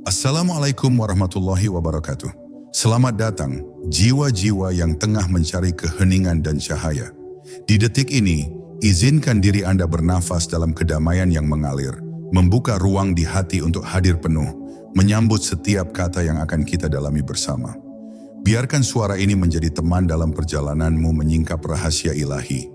Assalamualaikum warahmatullahi wabarakatuh. Selamat datang, jiwa-jiwa yang tengah mencari keheningan dan cahaya. Di detik ini, izinkan diri Anda bernafas dalam kedamaian yang mengalir, membuka ruang di hati untuk hadir penuh, menyambut setiap kata yang akan kita dalami bersama. Biarkan suara ini menjadi teman dalam perjalananmu menyingkap rahasia ilahi,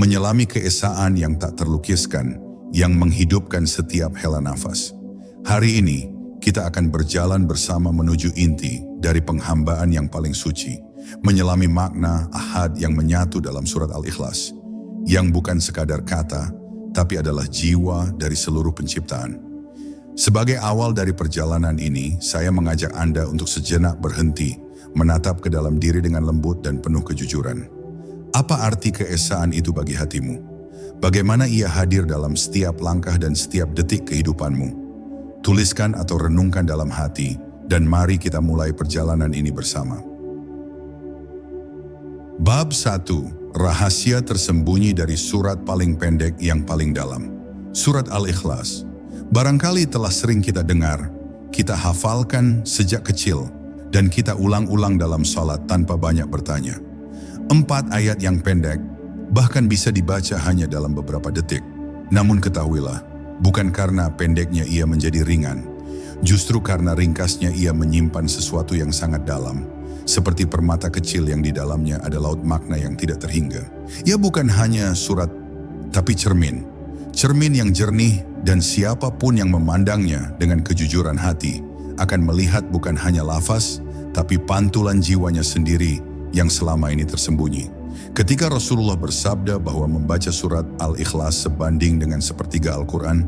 menyelami keesaan yang tak terlukiskan, yang menghidupkan setiap hela nafas. Hari ini, kita akan berjalan bersama menuju inti dari penghambaan yang paling suci, menyelami makna ahad yang menyatu dalam surat Al-Ikhlas, yang bukan sekadar kata, tapi adalah jiwa dari seluruh penciptaan. Sebagai awal dari perjalanan ini, saya mengajak Anda untuk sejenak berhenti, menatap ke dalam diri dengan lembut dan penuh kejujuran. Apa arti keesaan itu bagi hatimu? Bagaimana ia hadir dalam setiap langkah dan setiap detik kehidupanmu? Tuliskan atau renungkan dalam hati, dan mari kita mulai perjalanan ini bersama. Bab 1. Rahasia tersembunyi dari surat paling pendek yang paling dalam. Surat Al-Ikhlas. Barangkali telah sering kita dengar, kita hafalkan sejak kecil, dan kita ulang-ulang dalam salat tanpa banyak bertanya. 4 ayat yang pendek, bahkan bisa dibaca hanya dalam beberapa detik. Namun ketahuilah, bukan karena pendeknya ia menjadi ringan, justru karena ringkasnya ia menyimpan sesuatu yang sangat dalam, seperti permata kecil yang di dalamnya ada laut makna yang tidak terhingga. Ia bukan hanya surat, tapi cermin. Cermin yang jernih, dan siapapun yang memandangnya dengan kejujuran hati akan melihat bukan hanya lafaz, tapi pantulan jiwanya sendiri yang selama ini tersembunyi. Ketika Rasulullah bersabda bahwa membaca surat Al-Ikhlas sebanding dengan sepertiga Al-Quran,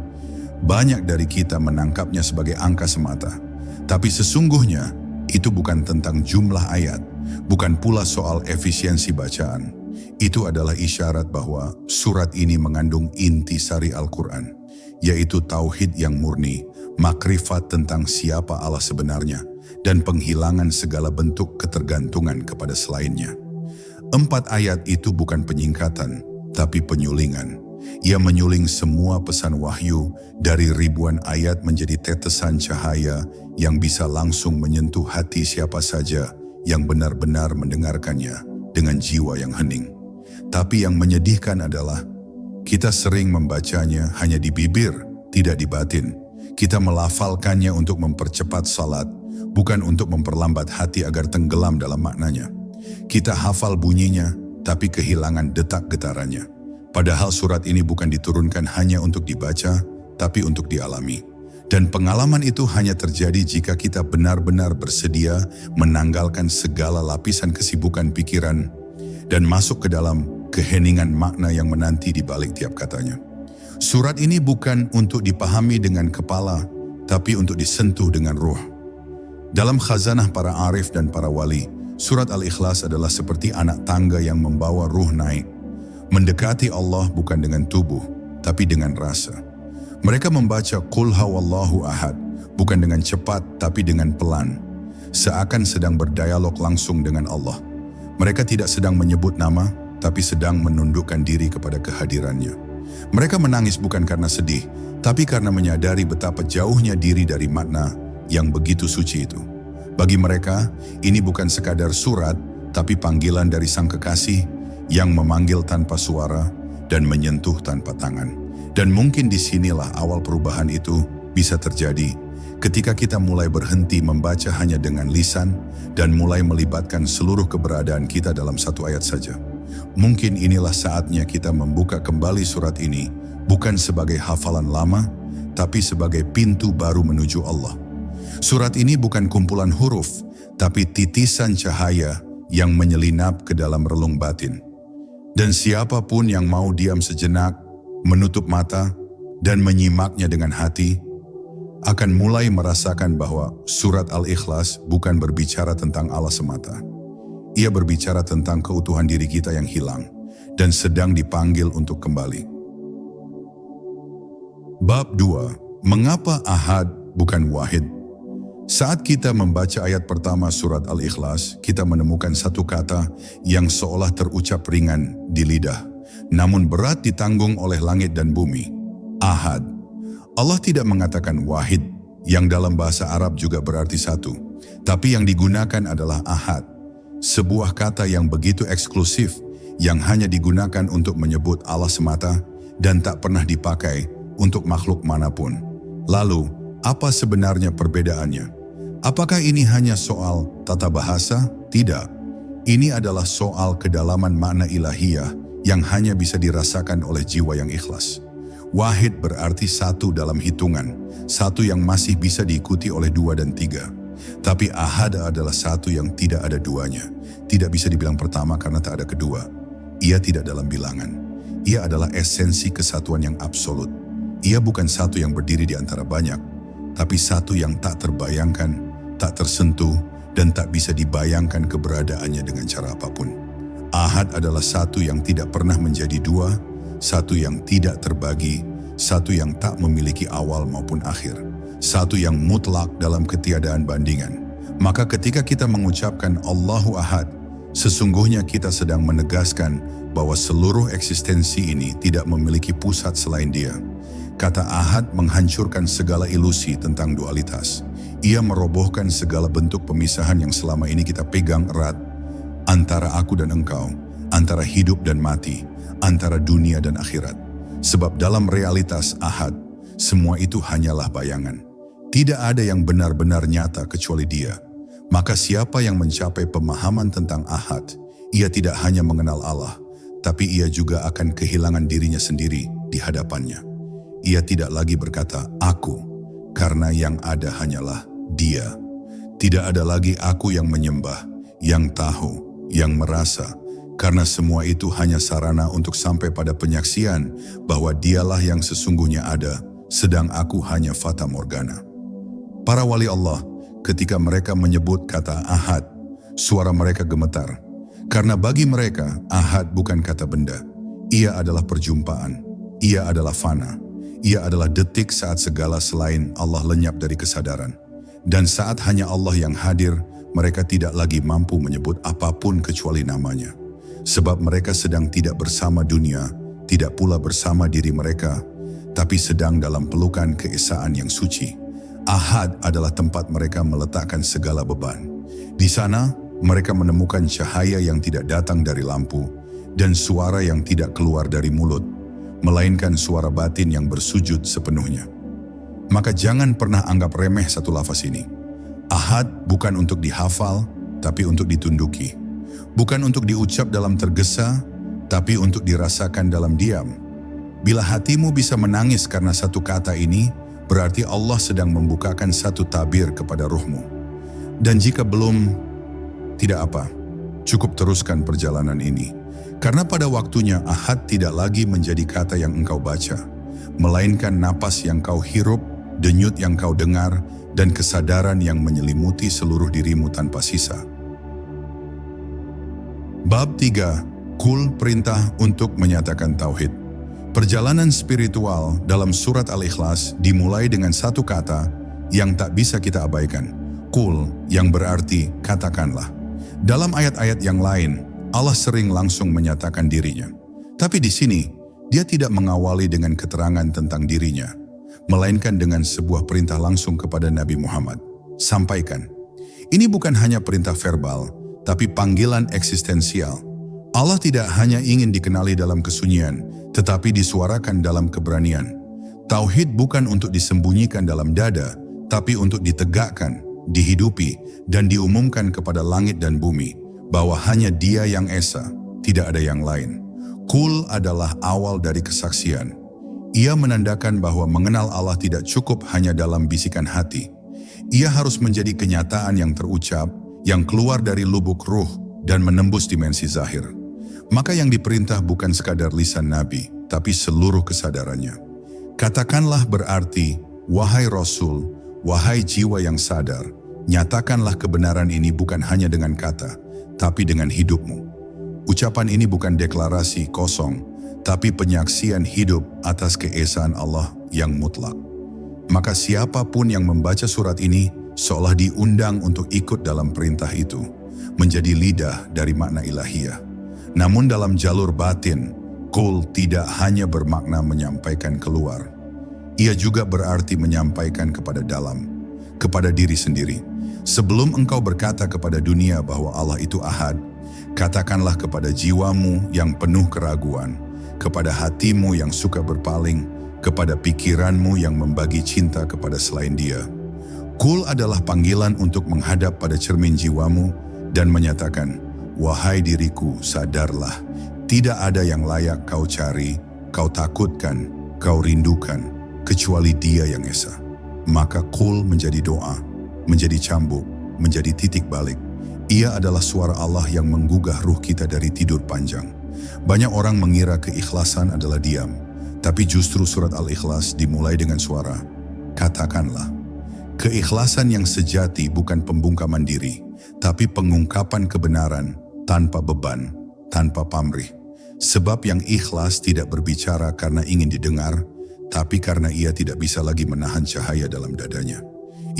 banyak dari kita menangkapnya sebagai angka semata. Tapi sesungguhnya, itu bukan tentang jumlah ayat, bukan pula soal efisiensi bacaan. Itu adalah isyarat bahwa surat ini mengandung intisari Al-Quran, yaitu tauhid yang murni, makrifat tentang siapa Allah sebenarnya, dan penghilangan segala bentuk ketergantungan kepada selainnya. 4 ayat itu bukan penyingkatan, tapi penyulingan. Ia menyuling semua pesan wahyu dari ribuan ayat menjadi tetesan cahaya yang bisa langsung menyentuh hati siapa saja yang benar-benar mendengarkannya dengan jiwa yang hening. Tapi yang menyedihkan adalah, kita sering membacanya hanya di bibir, tidak di batin. Kita melafalkannya untuk mempercepat salat, bukan untuk memperlambat hati agar tenggelam dalam maknanya. Kita hafal bunyinya, tapi kehilangan detak getarannya. Padahal surat ini bukan diturunkan hanya untuk dibaca, tapi untuk dialami. Dan pengalaman itu hanya terjadi jika kita benar-benar bersedia menanggalkan segala lapisan kesibukan pikiran dan masuk ke dalam keheningan makna yang menanti di balik tiap katanya. Surat ini bukan untuk dipahami dengan kepala, tapi untuk disentuh dengan ruh. Dalam khazanah para arif dan para wali, surat Al-Ikhlas adalah seperti anak tangga yang membawa ruh naik, mendekati Allah bukan dengan tubuh, tapi dengan rasa. Mereka membaca Qul Huwallahu Ahad, bukan dengan cepat, tapi dengan pelan, seakan sedang berdialog langsung dengan Allah. Mereka tidak sedang menyebut nama, tapi sedang menundukkan diri kepada kehadirannya. Mereka menangis bukan karena sedih, tapi karena menyadari betapa jauhnya diri dari makna yang begitu suci itu. Bagi mereka, ini bukan sekadar surat, tapi panggilan dari Sang Kekasih yang memanggil tanpa suara dan menyentuh tanpa tangan. Dan mungkin disinilah awal perubahan itu bisa terjadi, ketika kita mulai berhenti membaca hanya dengan lisan dan mulai melibatkan seluruh keberadaan kita dalam satu ayat saja. Mungkin inilah saatnya kita membuka kembali surat ini, bukan sebagai hafalan lama, tapi sebagai pintu baru menuju Allah. Surat ini bukan kumpulan huruf, tapi titisan cahaya yang menyelinap ke dalam relung batin. Dan siapapun yang mau diam sejenak, menutup mata, dan menyimaknya dengan hati, akan mulai merasakan bahwa surat Al-Ikhlas bukan berbicara tentang Allah semata. Ia berbicara tentang keutuhan diri kita yang hilang dan sedang dipanggil untuk kembali. Bab 2. Mengapa Ahad bukan Wahid? Saat kita membaca ayat pertama surat Al-Ikhlas, kita menemukan satu kata yang seolah terucap ringan di lidah, namun berat ditanggung oleh langit dan bumi. Ahad. Allah tidak mengatakan wahid, yang dalam bahasa Arab juga berarti satu, tapi yang digunakan adalah ahad, sebuah kata yang begitu eksklusif yang hanya digunakan untuk menyebut Allah semata dan tak pernah dipakai untuk makhluk manapun. Lalu, apa sebenarnya perbedaannya? Apakah ini hanya soal tata bahasa? Tidak. Ini adalah soal kedalaman makna ilahiyah yang hanya bisa dirasakan oleh jiwa yang ikhlas. Wahid berarti satu dalam hitungan, satu yang masih bisa diikuti oleh dua dan tiga. Tapi ahad adalah satu yang tidak ada duanya. Tidak bisa dibilang pertama karena tak ada kedua. Ia tidak dalam bilangan. Ia adalah esensi kesatuan yang absolut. Ia bukan satu yang berdiri di antara banyak, tapi satu yang tak terbayangkan, tak tersentuh, dan tak bisa dibayangkan keberadaannya dengan cara apapun. Ahad adalah satu yang tidak pernah menjadi dua, satu yang tidak terbagi, satu yang tak memiliki awal maupun akhir, satu yang mutlak dalam ketiadaan bandingan. Maka ketika kita mengucapkan Allahu Ahad, sesungguhnya kita sedang menegaskan bahwa seluruh eksistensi ini tidak memiliki pusat selain Dia. Kata ahad menghancurkan segala ilusi tentang dualitas. Ia merobohkan segala bentuk pemisahan yang selama ini kita pegang erat antara aku dan engkau, antara hidup dan mati, antara dunia dan akhirat. Sebab dalam realitas ahad, semua itu hanyalah bayangan. Tidak ada yang benar-benar nyata kecuali Dia. Maka siapa yang mencapai pemahaman tentang ahad, ia tidak hanya mengenal Allah, tapi ia juga akan kehilangan dirinya sendiri di hadapannya. Ia tidak lagi berkata, aku, karena yang ada hanyalah Dia. Tidak ada lagi aku yang menyembah, yang tahu, yang merasa, karena semua itu hanya sarana untuk sampai pada penyaksian bahwa Dialah yang sesungguhnya ada, sedang aku hanya fata morgana. Para wali Allah, ketika mereka menyebut kata ahad, suara mereka gemetar. Karena bagi mereka, ahad bukan kata benda. Ia adalah perjumpaan. Ia adalah fana. Ia adalah detik saat segala selain Allah lenyap dari kesadaran. Dan saat hanya Allah yang hadir, mereka tidak lagi mampu menyebut apapun kecuali namanya. Sebab mereka sedang tidak bersama dunia, tidak pula bersama diri mereka, tapi sedang dalam pelukan keesaan yang suci. Ahad adalah tempat mereka meletakkan segala beban. Di sana, mereka menemukan cahaya yang tidak datang dari lampu dan suara yang tidak keluar dari mulut, melainkan suara batin yang bersujud sepenuhnya. Maka jangan pernah anggap remeh satu lafaz ini. Ahad bukan untuk dihafal, tapi untuk ditunduki. Bukan untuk diucap dalam tergesa, tapi untuk dirasakan dalam diam. Bila hatimu bisa menangis karena satu kata ini, berarti Allah sedang membukakan satu tabir kepada ruhmu. Dan jika belum, tidak apa, cukup teruskan perjalanan ini. Karena pada waktunya ahad tidak lagi menjadi kata yang engkau baca, melainkan napas yang kau hirup, denyut yang kau dengar, dan kesadaran yang menyelimuti seluruh dirimu tanpa sisa. Bab 3. Kul, perintah untuk menyatakan tauhid. Perjalanan spiritual dalam surat Al-Ikhlas dimulai dengan satu kata yang tak bisa kita abaikan. Kul, yang berarti katakanlah. Dalam ayat-ayat yang lain, Allah sering langsung menyatakan dirinya. Tapi di sini, Dia tidak mengawali dengan keterangan tentang dirinya, melainkan dengan sebuah perintah langsung kepada Nabi Muhammad. Sampaikan. Ini bukan hanya perintah verbal, tapi panggilan eksistensial. Allah tidak hanya ingin dikenali dalam kesunyian, tetapi disuarakan dalam keberanian. Tauhid bukan untuk disembunyikan dalam dada, tapi untuk ditegakkan, dihidupi, dan diumumkan kepada langit dan bumi, bahwa hanya Dia yang esa, tidak ada yang lain. Kul adalah awal dari kesaksian. Ia menandakan bahwa mengenal Allah tidak cukup hanya dalam bisikan hati. Ia harus menjadi kenyataan yang terucap, yang keluar dari lubuk ruh dan menembus dimensi zahir. Maka yang diperintah bukan sekadar lisan Nabi, tapi seluruh kesadarannya. Katakanlah berarti, wahai Rasul, wahai jiwa yang sadar, nyatakanlah kebenaran ini bukan hanya dengan kata, tapi dengan hidupmu. Ucapan ini bukan deklarasi kosong, tapi penyaksian hidup atas keesaan Allah yang mutlak. Maka siapapun yang membaca surat ini seolah diundang untuk ikut dalam perintah itu, menjadi lidah dari makna ilahiyah. Namun dalam jalur batin, kul tidak hanya bermakna menyampaikan keluar. Ia juga berarti menyampaikan kepada dalam. kepada diri sendiri. Sebelum engkau berkata kepada dunia bahwa Allah itu Ahad, katakanlah kepada jiwamu yang penuh keraguan, kepada hatimu yang suka berpaling, kepada pikiranmu yang membagi cinta kepada selain Dia. Qul adalah panggilan untuk menghadap pada cermin jiwamu dan menyatakan, wahai diriku, sadarlah, tidak ada yang layak kau cari, kau takutkan, kau rindukan, kecuali Dia yang Esa. Maka Qul menjadi doa, menjadi cambuk, menjadi titik balik. Ia adalah suara Allah yang menggugah ruh kita dari tidur panjang. Banyak orang mengira keikhlasan adalah diam, tapi justru surat Al-Ikhlas dimulai dengan suara, katakanlah. Keikhlasan yang sejati bukan pembungkaman diri, tapi pengungkapan kebenaran tanpa beban, tanpa pamrih. Sebab yang ikhlas tidak berbicara karena ingin didengar, tapi karena ia tidak bisa lagi menahan cahaya dalam dadanya.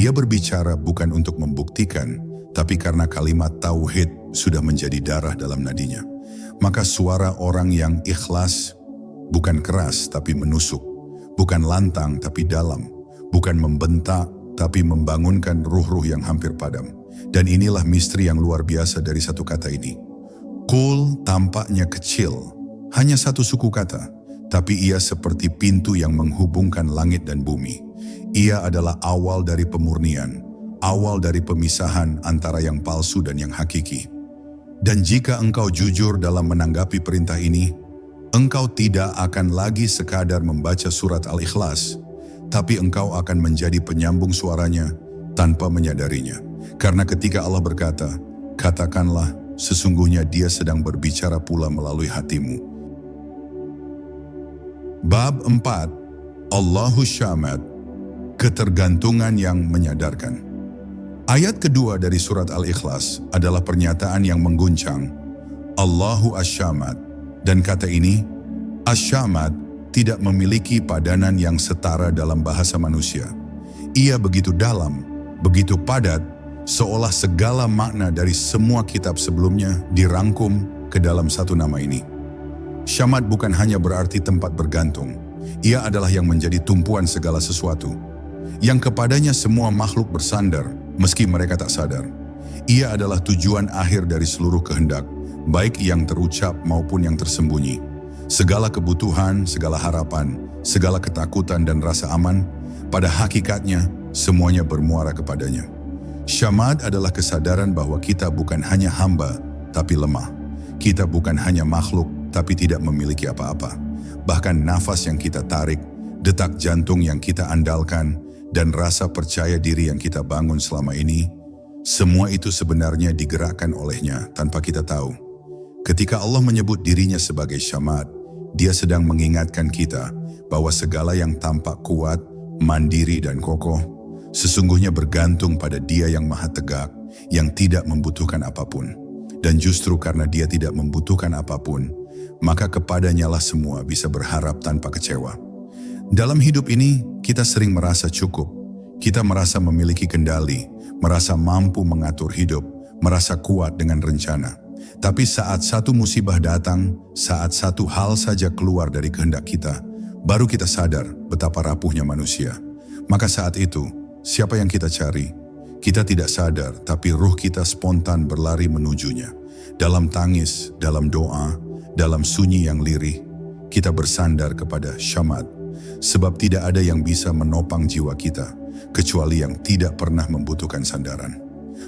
Ia berbicara bukan untuk membuktikan, tapi karena kalimat tauhid sudah menjadi darah dalam nadinya. Maka suara orang yang ikhlas bukan keras tapi menusuk, bukan lantang tapi dalam, bukan membentak tapi membangunkan ruh-ruh yang hampir padam. Dan inilah misteri yang luar biasa dari satu kata ini. Qul tampaknya kecil, hanya satu suku kata, tapi ia seperti pintu yang menghubungkan langit dan bumi. Ia adalah awal dari pemurnian, awal dari pemisahan antara yang palsu dan yang hakiki. Dan jika engkau jujur dalam menanggapi perintah ini, engkau tidak akan lagi sekadar membaca surat Al-Ikhlas, tapi engkau akan menjadi penyambung suaranya tanpa menyadarinya. Karena ketika Allah berkata, katakanlah, sesungguhnya Dia sedang berbicara pula melalui hatimu. Bab 4, Allahu Syamad, ketergantungan yang menyadarkan. Ayat kedua dari surat Al-Ikhlas adalah pernyataan yang mengguncang, Allahu Asyamad, dan kata ini, Asyamad, tidak memiliki padanan yang setara dalam bahasa manusia. Ia begitu dalam, begitu padat, seolah segala makna dari semua kitab sebelumnya dirangkum ke dalam satu nama ini. Syamad bukan hanya berarti tempat bergantung, ia adalah yang menjadi tumpuan segala sesuatu, yang kepadanya semua makhluk bersandar, meski mereka tak sadar. Ia adalah tujuan akhir dari seluruh kehendak, baik yang terucap maupun yang tersembunyi. Segala kebutuhan, segala harapan, segala ketakutan dan rasa aman, pada hakikatnya semuanya bermuara kepadanya. Syamad adalah kesadaran bahwa kita bukan hanya hamba, tapi lemah. Kita bukan hanya makhluk, tapi tidak memiliki apa-apa. Bahkan nafas yang kita tarik, detak jantung yang kita andalkan, dan rasa percaya diri yang kita bangun selama ini, semua itu sebenarnya digerakkan olehnya tanpa kita tahu. Ketika Allah menyebut dirinya sebagai Syamad, Dia sedang mengingatkan kita bahwa segala yang tampak kuat, mandiri dan kokoh, sesungguhnya bergantung pada Dia yang maha tegak, yang tidak membutuhkan apapun. Dan justru karena Dia tidak membutuhkan apapun, maka kepadanyalah semua bisa berharap tanpa kecewa. Dalam hidup ini, kita sering merasa cukup. Kita merasa memiliki kendali, merasa mampu mengatur hidup, merasa kuat dengan rencana. Tapi saat satu musibah datang, saat satu hal saja keluar dari kehendak kita, baru kita sadar betapa rapuhnya manusia. Maka saat itu, siapa yang kita cari? Kita tidak sadar, tapi ruh kita spontan berlari menujunya. Dalam tangis, dalam doa, dalam sunyi yang lirih, kita bersandar kepada Syamad. Sebab tidak ada yang bisa menopang jiwa kita, kecuali yang tidak pernah membutuhkan sandaran.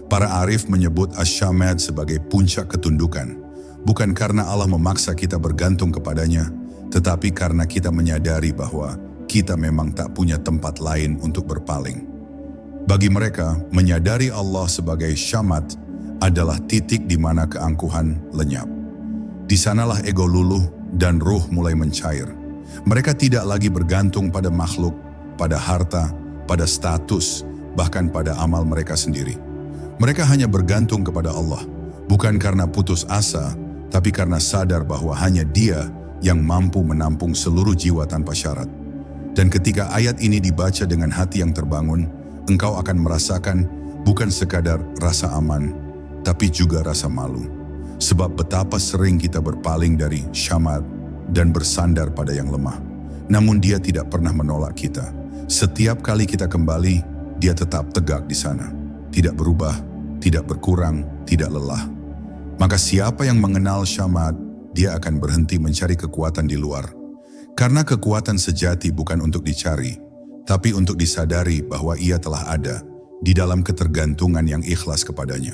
Para arif menyebut Asy-Syamad sebagai puncak ketundukan, bukan karena Allah memaksa kita bergantung kepadanya, tetapi karena kita menyadari bahwa kita memang tak punya tempat lain untuk berpaling. Bagi mereka, menyadari Allah sebagai Syamad adalah titik di mana keangkuhan lenyap. Di sanalah ego luluh dan ruh mulai mencair. Mereka tidak lagi bergantung pada makhluk, pada harta, pada status, bahkan pada amal mereka sendiri. Mereka hanya bergantung kepada Allah, bukan karena putus asa, tapi karena sadar bahwa hanya Dia yang mampu menampung seluruh jiwa tanpa syarat. Dan ketika ayat ini dibaca dengan hati yang terbangun, engkau akan merasakan bukan sekadar rasa aman, tapi juga rasa malu. Sebab betapa sering kita berpaling dari Syamad dan bersandar pada yang lemah. Namun Dia tidak pernah menolak kita. Setiap kali kita kembali, dia tetap tegak di sana. Tidak berubah, tidak berkurang, tidak lelah. Maka siapa yang mengenal Syamad, dia akan berhenti mencari kekuatan di luar. Karena kekuatan sejati bukan untuk dicari, tapi untuk disadari bahwa ia telah ada di dalam ketergantungan yang ikhlas kepadanya.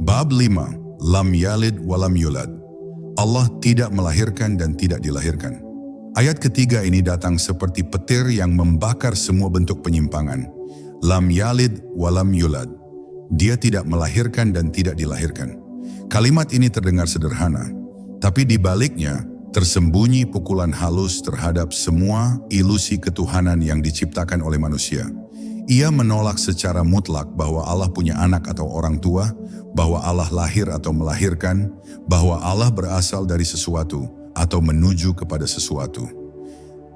Bab 5. Lam yalid walam yulad. Allah tidak melahirkan dan tidak dilahirkan. Ayat ketiga ini datang seperti petir yang membakar semua bentuk penyimpangan. Lam yalid walam yulad. Dia tidak melahirkan dan tidak dilahirkan. Kalimat ini terdengar sederhana, tapi di baliknya tersembunyi pukulan halus terhadap semua ilusi ketuhanan yang diciptakan oleh manusia. Ia menolak secara mutlak bahwa Allah punya anak atau orang tua, bahwa Allah lahir atau melahirkan, bahwa Allah berasal dari sesuatu atau menuju kepada sesuatu.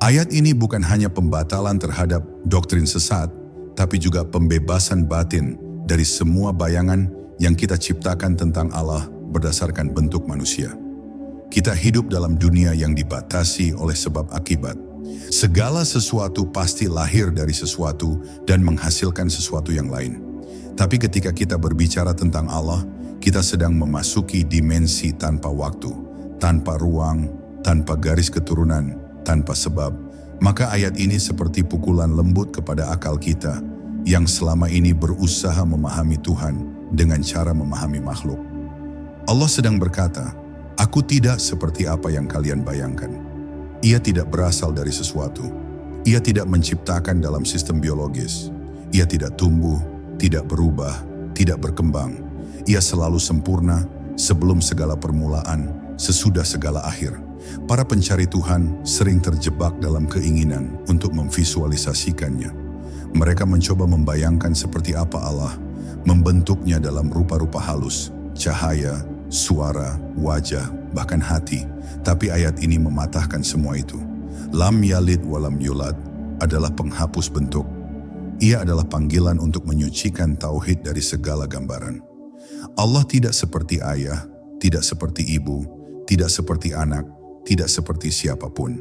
Ayat ini bukan hanya pembatalan terhadap doktrin sesat, tapi juga pembebasan batin dari semua bayangan yang kita ciptakan tentang Allah berdasarkan bentuk manusia. Kita hidup dalam dunia yang dibatasi oleh sebab akibat. Segala sesuatu pasti lahir dari sesuatu dan menghasilkan sesuatu yang lain. Tapi ketika kita berbicara tentang Allah, kita sedang memasuki dimensi tanpa waktu, tanpa ruang, tanpa garis keturunan, tanpa sebab. Maka ayat ini seperti pukulan lembut kepada akal kita yang selama ini berusaha memahami Tuhan dengan cara memahami makhluk. Allah sedang berkata, "Aku tidak seperti apa yang kalian bayangkan." Ia tidak berasal dari sesuatu. Ia tidak menciptakan dalam sistem biologis. Ia tidak tumbuh, tidak berubah, tidak berkembang. Ia selalu sempurna sebelum segala permulaan, sesudah segala akhir. Para pencari Tuhan sering terjebak dalam keinginan untuk memvisualisasikannya. Mereka mencoba membayangkan seperti apa Allah, membentuknya dalam rupa-rupa halus, cahaya, suara, wajah, bahkan hati. Tapi ayat ini mematahkan semua itu. Lam yalid walam yulad adalah penghapus bentuk. Ia adalah panggilan untuk menyucikan tauhid dari segala gambaran. Allah tidak seperti ayah, tidak seperti ibu, tidak seperti anak, tidak seperti siapapun.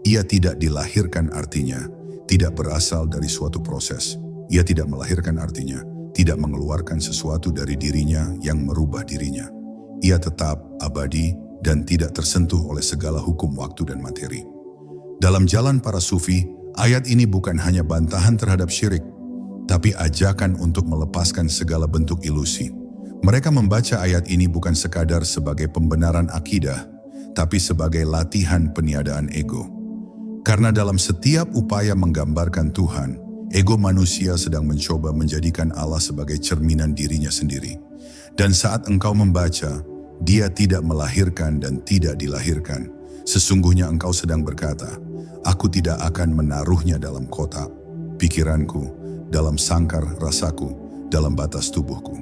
Ia tidak dilahirkan artinya, tidak berasal dari suatu proses. Ia tidak melahirkan artinya, tidak mengeluarkan sesuatu dari dirinya yang merubah dirinya. Ia tetap abadi dan tidak tersentuh oleh segala hukum waktu dan materi. Dalam jalan para sufi, ayat ini bukan hanya bantahan terhadap syirik, tapi ajakan untuk melepaskan segala bentuk ilusi. Mereka membaca ayat ini bukan sekadar sebagai pembenaran akidah, tapi sebagai latihan peniadaan ego. Karena dalam setiap upaya menggambarkan Tuhan, ego manusia sedang mencoba menjadikan Allah sebagai cerminan dirinya sendiri. Dan saat engkau membaca, Dia tidak melahirkan dan tidak dilahirkan, sesungguhnya engkau sedang berkata, "Aku tidak akan menaruhnya dalam kotak, pikiranku, dalam sangkar rasaku, dalam batas tubuhku."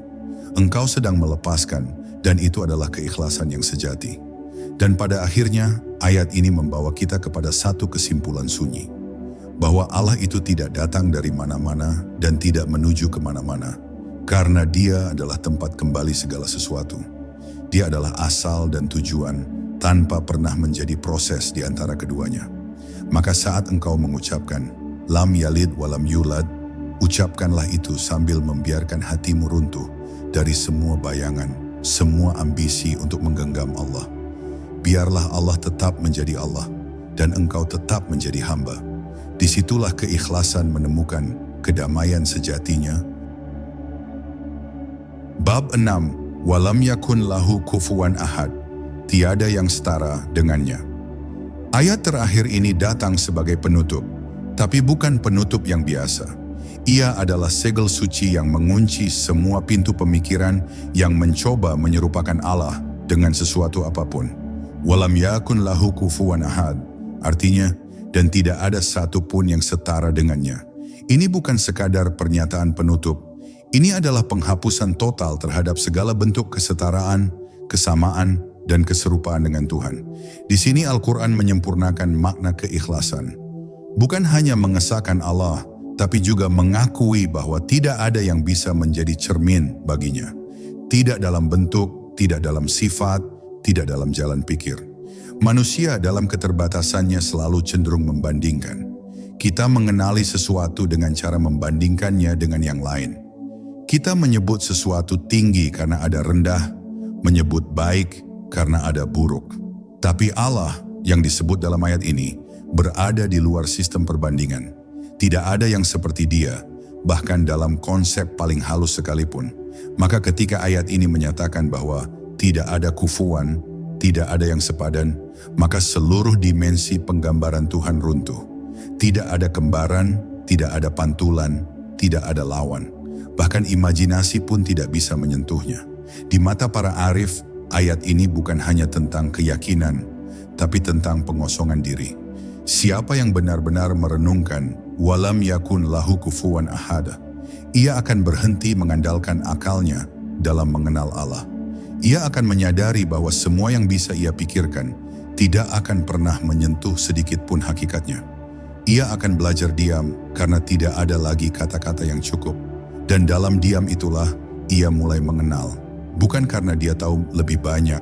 Engkau sedang melepaskan, dan itu adalah keikhlasan yang sejati. Dan pada akhirnya, ayat ini membawa kita kepada satu kesimpulan sunyi, bahwa Allah itu tidak datang dari mana-mana dan tidak menuju kemana-mana, karena Dia adalah tempat kembali segala sesuatu. Dia adalah asal dan tujuan tanpa pernah menjadi proses di antara keduanya. Maka saat engkau mengucapkan, "Lam yalid walam yulad," ucapkanlah itu sambil membiarkan hatimu runtuh dari semua bayangan, semua ambisi untuk menggenggam Allah. Biarlah Allah tetap menjadi Allah dan engkau tetap menjadi hamba. Disitulah keikhlasan menemukan kedamaian sejatinya. Bab 6. Walam yakun lahu kufuwan ahad. Tiada yang setara dengannya. Ayat terakhir ini datang sebagai penutup, tapi bukan penutup yang biasa. Ia adalah segel suci yang mengunci semua pintu pemikiran yang mencoba menyerupakan Allah dengan sesuatu apapun. Walam yakun lahu kufuwan ahad, artinya, dan tidak ada satu pun yang setara dengannya. Ini bukan sekadar pernyataan penutup. Ini adalah penghapusan total terhadap segala bentuk kesetaraan, kesamaan, dan keserupaan dengan Tuhan. Di sini Al-Quran menyempurnakan makna keikhlasan. Bukan hanya mengesahkan Allah, tapi juga mengakui bahwa tidak ada yang bisa menjadi cermin baginya. Tidak dalam bentuk, tidak dalam sifat, tidak dalam jalan pikir. Manusia dalam keterbatasannya selalu cenderung membandingkan. Kita mengenali sesuatu dengan cara membandingkannya dengan yang lain. Kita menyebut sesuatu tinggi karena ada rendah, menyebut baik karena ada buruk. Tapi Allah yang disebut dalam ayat ini berada di luar sistem perbandingan. Tidak ada yang seperti Dia, bahkan dalam konsep paling halus sekalipun. Maka ketika ayat ini menyatakan bahwa tidak ada kufuan, tidak ada yang sepadan, maka seluruh dimensi penggambaran Tuhan runtuh. Tidak ada kembaran, tidak ada pantulan, tidak ada lawan. Bahkan imajinasi pun tidak bisa menyentuhnya. Di mata para arif, ayat ini bukan hanya tentang keyakinan, tapi tentang pengosongan diri. Siapa yang benar-benar merenungkan, walam yakun lahu kufuwan ahada, ia akan berhenti mengandalkan akalnya dalam mengenal Allah. Ia akan menyadari bahwa semua yang bisa ia pikirkan tidak akan pernah menyentuh sedikit pun hakikatnya. Ia akan belajar diam karena tidak ada lagi kata-kata yang cukup. Dan dalam diam itulah ia mulai mengenal. Bukan karena dia tahu lebih banyak,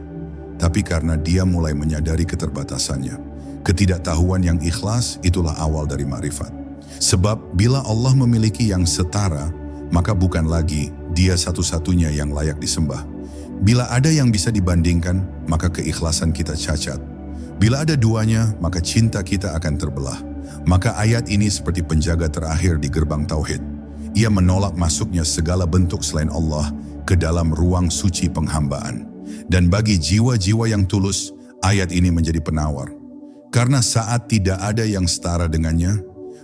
tapi karena dia mulai menyadari keterbatasannya. Ketidaktahuan yang ikhlas itulah awal dari ma'rifat. Sebab bila Allah memiliki yang setara, maka bukan lagi Dia satu-satunya yang layak disembah. Bila ada yang bisa dibandingkan, maka keikhlasan kita cacat. Bila ada duanya, maka cinta kita akan terbelah. Maka ayat ini seperti penjaga terakhir di gerbang tauhid. Ia menolak masuknya segala bentuk selain Allah ke dalam ruang suci penghambaan. Dan bagi jiwa-jiwa yang tulus, ayat ini menjadi penawar. Karena saat tidak ada yang setara dengannya,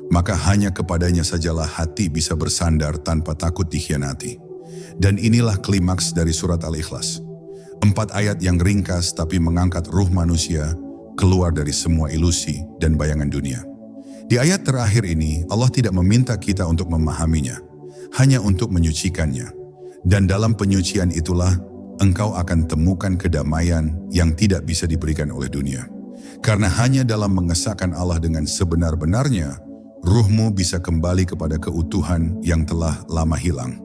maka hanya kepadanya sajalah hati bisa bersandar tanpa takut dikhianati. Dan inilah klimaks dari surat Al-Ikhlas. 4 ayat yang ringkas tapi mengangkat ruh manusia keluar dari semua ilusi dan bayangan dunia. Di ayat terakhir ini, Allah tidak meminta kita untuk memahaminya, hanya untuk menyucikannya. Dan dalam penyucian itulah, engkau akan temukan kedamaian yang tidak bisa diberikan oleh dunia. Karena hanya dalam mengesahkan Allah dengan sebenar-benarnya, ruhmu bisa kembali kepada keutuhan yang telah lama hilang.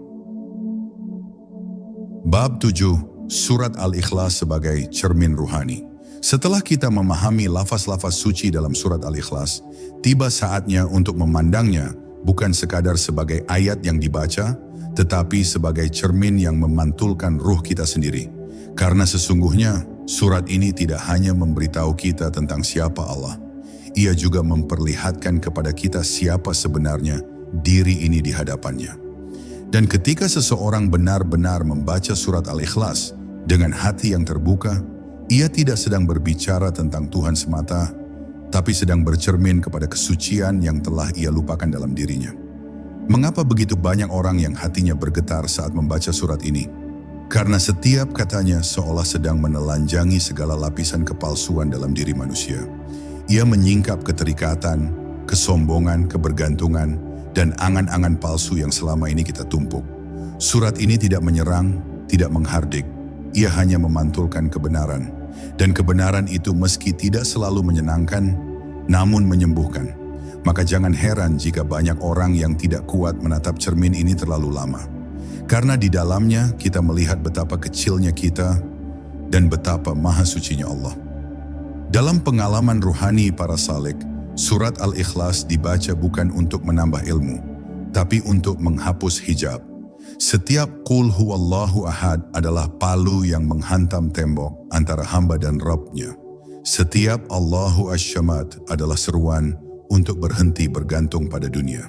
Bab 7, Surat Al-Ikhlas sebagai cermin ruhani. Setelah kita memahami lafaz-lafaz suci dalam surat Al-Ikhlas, tiba saatnya untuk memandangnya bukan sekadar sebagai ayat yang dibaca, tetapi sebagai cermin yang memantulkan ruh kita sendiri. Karena sesungguhnya surat ini tidak hanya memberitahu kita tentang siapa Allah, ia juga memperlihatkan kepada kita siapa sebenarnya diri ini di hadapannya. Dan ketika seseorang benar-benar membaca surat Al-Ikhlas dengan hati yang terbuka, ia tidak sedang berbicara tentang Tuhan semata, tapi sedang bercermin kepada kesucian yang telah ia lupakan dalam dirinya. Mengapa begitu banyak orang yang hatinya bergetar saat membaca surat ini? Karena setiap katanya seolah sedang menelanjangi segala lapisan kepalsuan dalam diri manusia. Ia menyingkap keterikatan, kesombongan, kebergantungan, dan angan-angan palsu yang selama ini kita tumpuk. Surat ini tidak menyerang, tidak menghardik. Ia hanya memantulkan kebenaran. Dan kebenaran itu meski tidak selalu menyenangkan, namun menyembuhkan. Maka jangan heran jika banyak orang yang tidak kuat menatap cermin ini terlalu lama. Karena di dalamnya kita melihat betapa kecilnya kita dan betapa maha sucinya Allah. Dalam pengalaman ruhani para salik, surat Al-Ikhlas dibaca bukan untuk menambah ilmu, tapi untuk menghapus hijab. Setiap qul huwallahu ahad adalah palu yang menghantam tembok antara hamba dan Rabb-Nya. Setiap Allahu Ash-Shamad adalah seruan untuk berhenti bergantung pada dunia.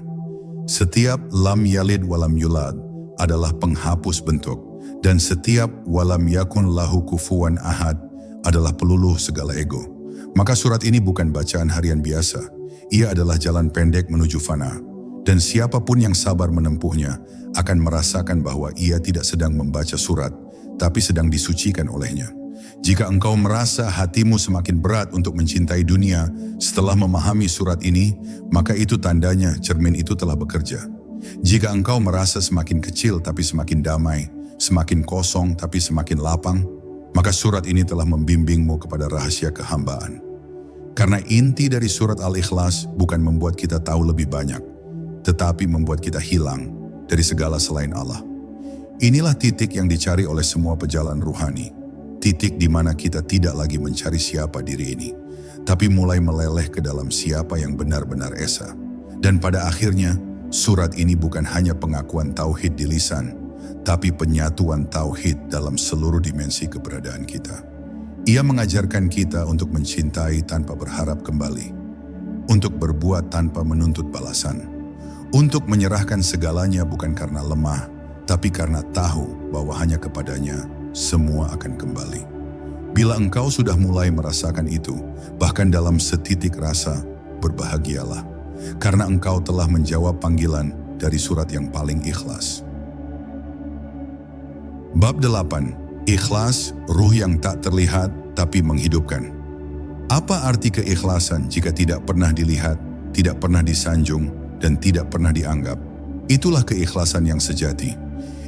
Setiap lam yalid walam yulad adalah penghapus bentuk. Dan setiap walam yakun lahu kufuwan ahad adalah peluluh segala ego. Maka surat ini bukan bacaan harian biasa. Ia adalah jalan pendek menuju fana. Dan siapapun yang sabar menempuhnya akan merasakan bahwa ia tidak sedang membaca surat, tapi sedang disucikan olehnya. Jika engkau merasa hatimu semakin berat untuk mencintai dunia setelah memahami surat ini, maka itu tandanya cermin itu telah bekerja. Jika engkau merasa semakin kecil tapi semakin damai, semakin kosong tapi semakin lapang, maka surat ini telah membimbingmu kepada rahasia kehambaan. Karena inti dari surat Al-Ikhlas bukan membuat kita tahu lebih banyak, tetapi membuat kita hilang dari segala selain Allah. Inilah titik yang dicari oleh semua pejalan ruhani. Titik di mana kita tidak lagi mencari siapa diri ini, tapi mulai meleleh ke dalam siapa yang benar-benar esa. Dan pada akhirnya, surat ini bukan hanya pengakuan tauhid di lisan, tapi penyatuan tauhid dalam seluruh dimensi keberadaan kita. Ia mengajarkan kita untuk mencintai tanpa berharap kembali, untuk berbuat tanpa menuntut balasan, untuk menyerahkan segalanya bukan karena lemah, tapi karena tahu bahwa hanya kepadanya semua akan kembali. Bila engkau sudah mulai merasakan itu, bahkan dalam setitik rasa, berbahagialah, karena engkau telah menjawab panggilan dari surat yang paling ikhlas. Bab 8. Ikhlas, ruh yang tak terlihat tapi menghidupkan. Apa arti keikhlasan jika tidak pernah dilihat, tidak pernah disanjung, dan tidak pernah dianggap? Itulah keikhlasan yang sejati.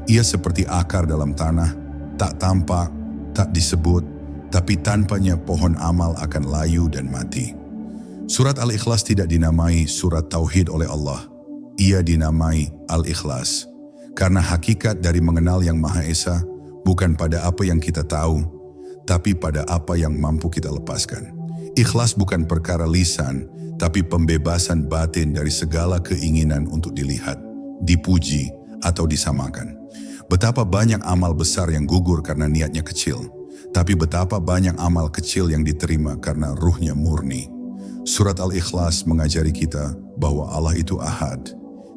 Ia seperti akar dalam tanah, tak tampak, tak disebut, tapi tanpanya pohon amal akan layu dan mati. Surat Al-Ikhlas tidak dinamai surat Tauhid oleh Allah. Ia dinamai Al-Ikhlas. Karena hakikat dari mengenal Yang Maha Esa bukan pada apa yang kita tahu, tapi pada apa yang mampu kita lepaskan. Ikhlas bukan perkara lisan, tapi pembebasan batin dari segala keinginan untuk dilihat, dipuji, atau disamakan. Betapa banyak amal besar yang gugur karena niatnya kecil, tapi betapa banyak amal kecil yang diterima karena ruhnya murni. Surat Al-Ikhlas mengajari kita bahwa Allah itu ahad,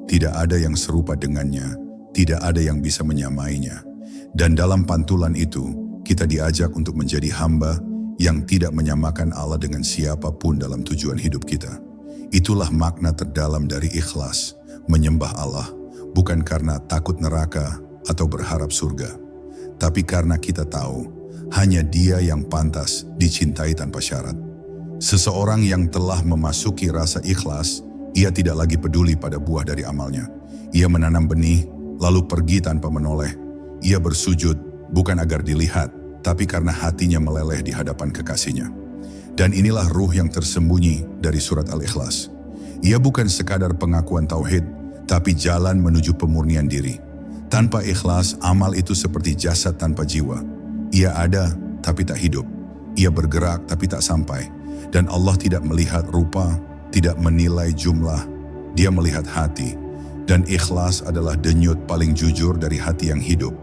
tidak ada yang serupa dengannya, tidak ada yang bisa menyamainya. Dan dalam pantulan itu, kita diajak untuk menjadi hamba yang tidak menyamakan Allah dengan siapapun dalam tujuan hidup kita. Itulah makna terdalam dari ikhlas, menyembah Allah, bukan karena takut neraka atau berharap surga, tapi karena kita tahu, hanya Dia yang pantas dicintai tanpa syarat. Seseorang yang telah memasuki rasa ikhlas, ia tidak lagi peduli pada buah dari amalnya. Ia menanam benih, lalu pergi tanpa menoleh. Ia bersujud, bukan agar dilihat, tapi karena hatinya meleleh di hadapan kekasihnya. Dan inilah ruh yang tersembunyi dari surat Al-Ikhlas. Ia bukan sekadar pengakuan tauhid, tapi jalan menuju pemurnian diri. Tanpa ikhlas, amal itu seperti jasad tanpa jiwa. Ia ada, tapi tak hidup. Ia bergerak, tapi tak sampai. Dan Allah tidak melihat rupa, tidak menilai jumlah. Dia melihat hati. Dan ikhlas adalah denyut paling jujur dari hati yang hidup.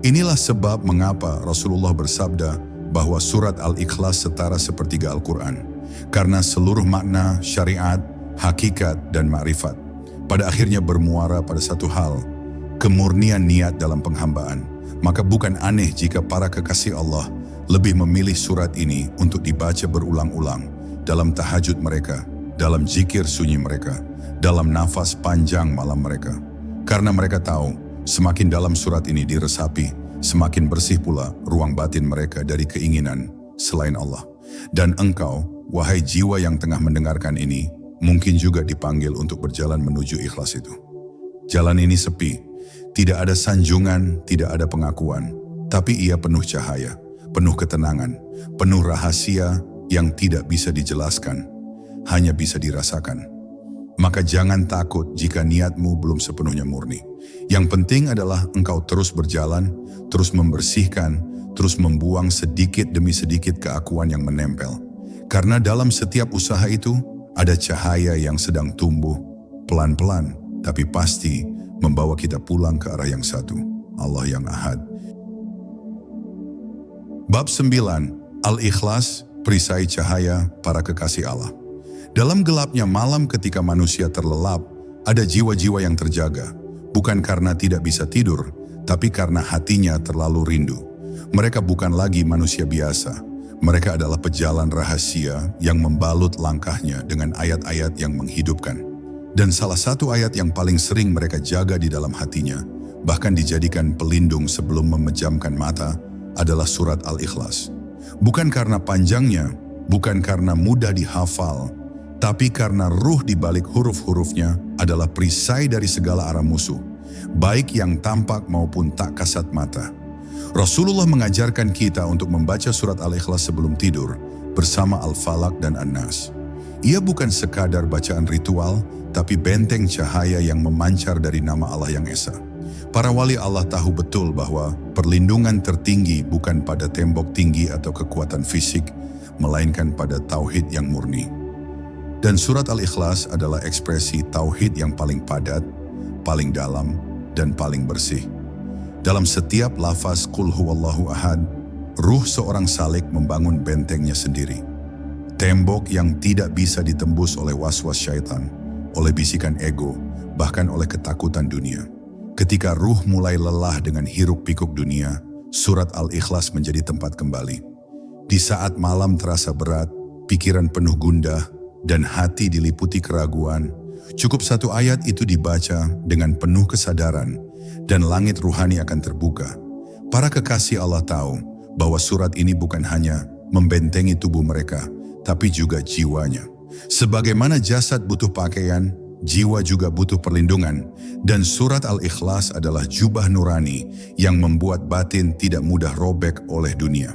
Inilah sebab mengapa Rasulullah bersabda bahwa surat Al-Ikhlas setara sepertiga Al-Quran. Karena seluruh makna, syariat, hakikat, dan ma'rifat pada akhirnya bermuara pada satu hal, kemurnian niat dalam penghambaan. Maka bukan aneh jika para kekasih Allah lebih memilih surat ini untuk dibaca berulang-ulang dalam tahajud mereka, dalam zikir sunyi mereka, dalam nafas panjang malam mereka. Karena mereka tahu, semakin dalam surat ini diresapi, semakin bersih pula ruang batin mereka dari keinginan selain Allah. Dan engkau, wahai jiwa yang tengah mendengarkan ini, mungkin juga dipanggil untuk berjalan menuju ikhlas itu. Jalan ini sepi, tidak ada sanjungan, tidak ada pengakuan, tapi ia penuh cahaya, penuh ketenangan, penuh rahasia yang tidak bisa dijelaskan, hanya bisa dirasakan. Maka jangan takut jika niatmu belum sepenuhnya murni. Yang penting adalah engkau terus berjalan, terus membersihkan, terus membuang sedikit demi sedikit keakuan yang menempel. Karena dalam setiap usaha itu, ada cahaya yang sedang tumbuh, pelan-pelan, tapi pasti membawa kita pulang ke arah yang satu, Allah yang ahad. Bab 9, Al-Ikhlas, perisai cahaya para kekasih Allah. Dalam gelapnya malam ketika manusia terlelap, ada jiwa-jiwa yang terjaga, bukan karena tidak bisa tidur, tapi karena hatinya terlalu rindu. Mereka bukan lagi manusia biasa, mereka adalah pejalan rahasia yang membalut langkahnya dengan ayat-ayat yang menghidupkan. Dan salah satu ayat yang paling sering mereka jaga di dalam hatinya, bahkan dijadikan pelindung sebelum memejamkan mata, adalah surat Al-Ikhlas. Bukan karena panjangnya, bukan karena mudah dihafal, tapi karena ruh di balik huruf-hurufnya adalah perisai dari segala arah musuh, baik yang tampak maupun tak kasat mata. Rasulullah mengajarkan kita untuk membaca surat Al-Ikhlas sebelum tidur bersama Al-Falaq dan An-Nas. Ia bukan sekadar bacaan ritual, tapi benteng cahaya yang memancar dari nama Allah yang Esa. Para wali Allah tahu betul bahwa perlindungan tertinggi bukan pada tembok tinggi atau kekuatan fisik, melainkan pada tauhid yang murni. Dan surat Al-Ikhlas adalah ekspresi tauhid yang paling padat, paling dalam, dan paling bersih. Dalam setiap lafaz Qul huwallahu ahad, ruh seorang salik membangun bentengnya sendiri. Tembok yang tidak bisa ditembus oleh was-was syaitan, oleh bisikan ego, bahkan oleh ketakutan dunia. Ketika ruh mulai lelah dengan hiruk-pikuk dunia, surat Al-Ikhlas menjadi tempat kembali. Di saat malam terasa berat, pikiran penuh gundah, dan hati diliputi keraguan, cukup satu ayat itu dibaca dengan penuh kesadaran, dan langit ruhani akan terbuka. Para kekasih Allah tahu bahwa surat ini bukan hanya membentengi tubuh mereka, tapi juga jiwanya. Sebagaimana jasad butuh pakaian, jiwa juga butuh perlindungan, dan surat Al-Ikhlas adalah jubah nurani yang membuat batin tidak mudah robek oleh dunia.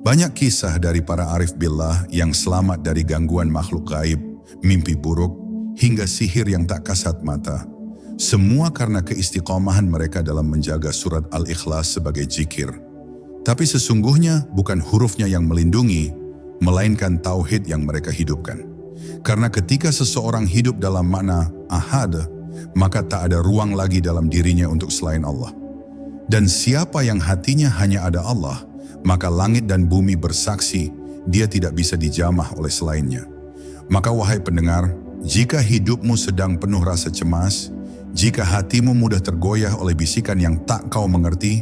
Banyak kisah dari para arif billah yang selamat dari gangguan makhluk gaib, mimpi buruk, hingga sihir yang tak kasat mata. Semua karena keistiqomahan mereka dalam menjaga surat Al-Ikhlas sebagai zikir. Tapi sesungguhnya bukan hurufnya yang melindungi, melainkan tauhid yang mereka hidupkan. Karena ketika seseorang hidup dalam makna ahad, maka tak ada ruang lagi dalam dirinya untuk selain Allah. Dan siapa yang hatinya hanya ada Allah, maka langit dan bumi bersaksi dia tidak bisa dijamah oleh selainnya. Maka wahai pendengar, jika hidupmu sedang penuh rasa cemas, jika hatimu mudah tergoyah oleh bisikan yang tak kau mengerti,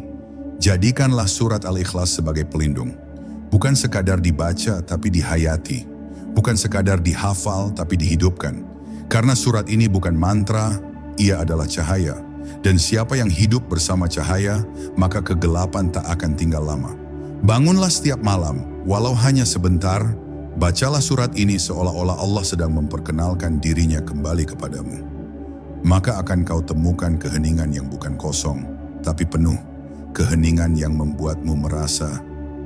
jadikanlah surat Al-Ikhlas sebagai pelindung. Bukan sekadar dibaca tapi dihayati, bukan sekadar dihafal tapi dihidupkan. Karena surat ini bukan mantra, ia adalah cahaya. Dan siapa yang hidup bersama cahaya, maka kegelapan tak akan tinggal lama. Bangunlah setiap malam, walau hanya sebentar, bacalah surat ini seolah-olah Allah sedang memperkenalkan dirinya kembali kepadamu. Maka akan kau temukan keheningan yang bukan kosong, tapi penuh, keheningan yang membuatmu merasa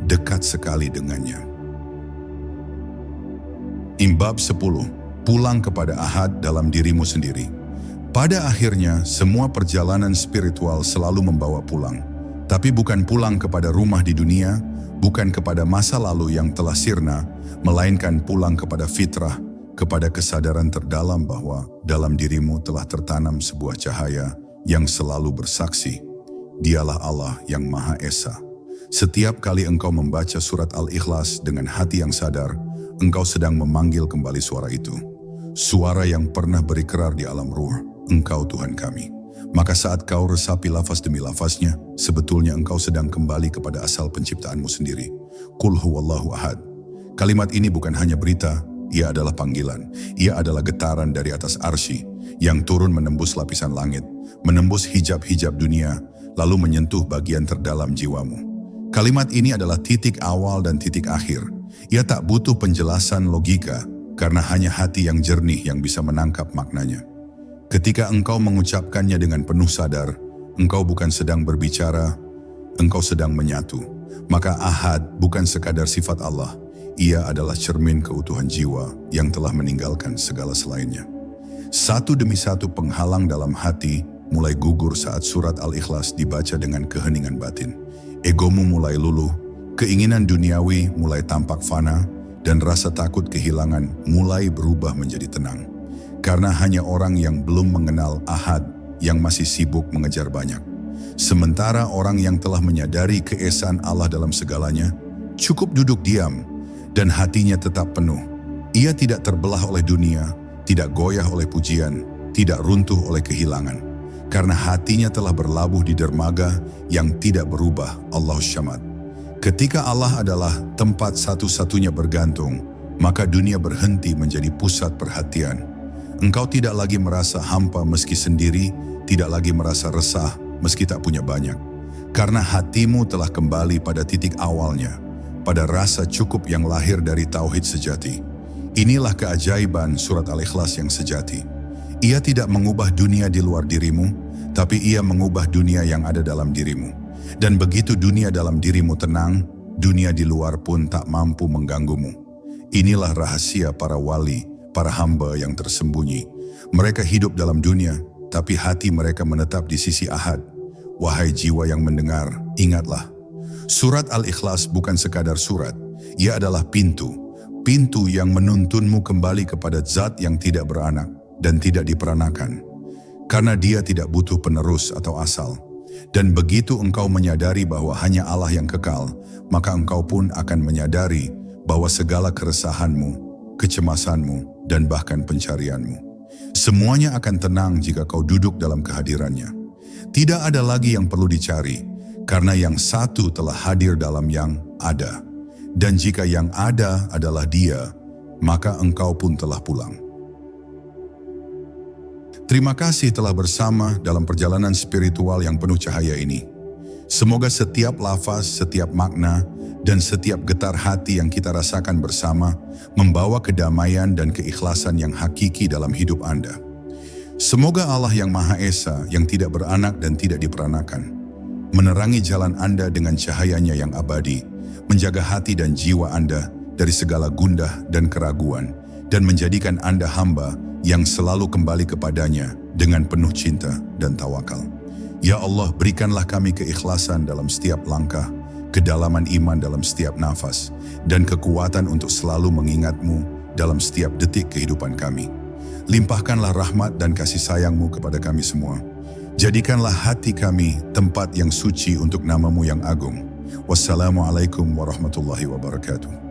dekat sekali dengannya. Imbab 10. Pulang kepada ahad dalam dirimu sendiri. Pada akhirnya, semua perjalanan spiritual selalu membawa pulang. Tapi bukan pulang kepada rumah di dunia, bukan kepada masa lalu yang telah sirna, melainkan pulang kepada fitrah, kepada kesadaran terdalam bahwa dalam dirimu telah tertanam sebuah cahaya yang selalu bersaksi, dialah Allah yang Maha Esa. Setiap kali engkau membaca surat Al-Ikhlas dengan hati yang sadar, engkau sedang memanggil kembali suara itu. Suara yang pernah berikrar di alam ruh, Engkau Tuhan kami. Maka saat kau resapi lafaz demi lafaznya, sebetulnya engkau sedang kembali kepada asal penciptaanmu sendiri. Qul huwallahu ahad. Kalimat ini bukan hanya berita, ia adalah panggilan. Ia adalah getaran dari atas arsy yang turun menembus lapisan langit, menembus hijab-hijab dunia, lalu menyentuh bagian terdalam jiwamu. Kalimat ini adalah titik awal dan titik akhir. Ia tak butuh penjelasan logika, karena hanya hati yang jernih yang bisa menangkap maknanya. Ketika engkau mengucapkannya dengan penuh sadar, engkau bukan sedang berbicara, engkau sedang menyatu. Maka ahad bukan sekadar sifat Allah, ia adalah cermin keutuhan jiwa yang telah meninggalkan segala selainnya. Satu demi satu penghalang dalam hati mulai gugur saat surat Al-Ikhlas dibaca dengan keheningan batin. Egomu mulai luluh, keinginan duniawi mulai tampak fana, dan rasa takut kehilangan mulai berubah menjadi tenang. Karena hanya orang yang belum mengenal ahad yang masih sibuk mengejar banyak. Sementara orang yang telah menyadari keesaan Allah dalam segalanya, cukup duduk diam dan hatinya tetap penuh. Ia tidak terbelah oleh dunia, tidak goyah oleh pujian, tidak runtuh oleh kehilangan. Karena hatinya telah berlabuh di dermaga yang tidak berubah, Allahus Samad. Ketika Allah adalah tempat satu-satunya bergantung, maka dunia berhenti menjadi pusat perhatian. Engkau tidak lagi merasa hampa meski sendiri, tidak lagi merasa resah meski tak punya banyak. Karena hatimu telah kembali pada titik awalnya, pada rasa cukup yang lahir dari tauhid sejati. Inilah keajaiban surat Al-Ikhlas yang sejati. Ia tidak mengubah dunia di luar dirimu, tapi ia mengubah dunia yang ada dalam dirimu. Dan begitu dunia dalam dirimu tenang, dunia di luar pun tak mampu mengganggumu. Inilah rahasia para wali, para hamba yang tersembunyi. Mereka hidup dalam dunia, tapi hati mereka menetap di sisi ahad. Wahai jiwa yang mendengar, ingatlah. Surat Al-Ikhlas bukan sekadar surat, ia adalah pintu. pintu yang menuntunmu kembali kepada zat yang tidak beranak dan tidak diperanakan, karena dia tidak butuh penerus atau asal. Dan begitu engkau menyadari bahwa hanya Allah yang kekal, maka engkau pun akan menyadari bahwa segala keresahanmu, kecemasanmu, dan bahkan pencarianmu, semuanya akan tenang jika kau duduk dalam kehadirannya. Tidak ada lagi yang perlu dicari, karena yang satu telah hadir dalam yang ada. Dan jika yang ada adalah Dia, maka engkau pun telah pulang. Terima kasih telah bersama dalam perjalanan spiritual yang penuh cahaya ini. Semoga setiap lafaz, setiap makna, dan setiap getar hati yang kita rasakan bersama membawa kedamaian dan keikhlasan yang hakiki dalam hidup Anda. Semoga Allah yang Maha Esa, yang tidak beranak dan tidak diperanakan, menerangi jalan Anda dengan cahayanya yang abadi, menjaga hati dan jiwa Anda dari segala gundah dan keraguan, dan menjadikan Anda hamba yang selalu kembali kepadanya dengan penuh cinta dan tawakal. Ya Allah, berikanlah kami keikhlasan dalam setiap langkah, kedalaman iman dalam setiap nafas, dan kekuatan untuk selalu mengingat-Mu dalam setiap detik kehidupan kami. Limpahkanlah rahmat dan kasih sayang-Mu kepada kami semua. Jadikanlah hati kami tempat yang suci untuk nama-Mu yang agung. Wassalamualaikum warahmatullahi wabarakatuh.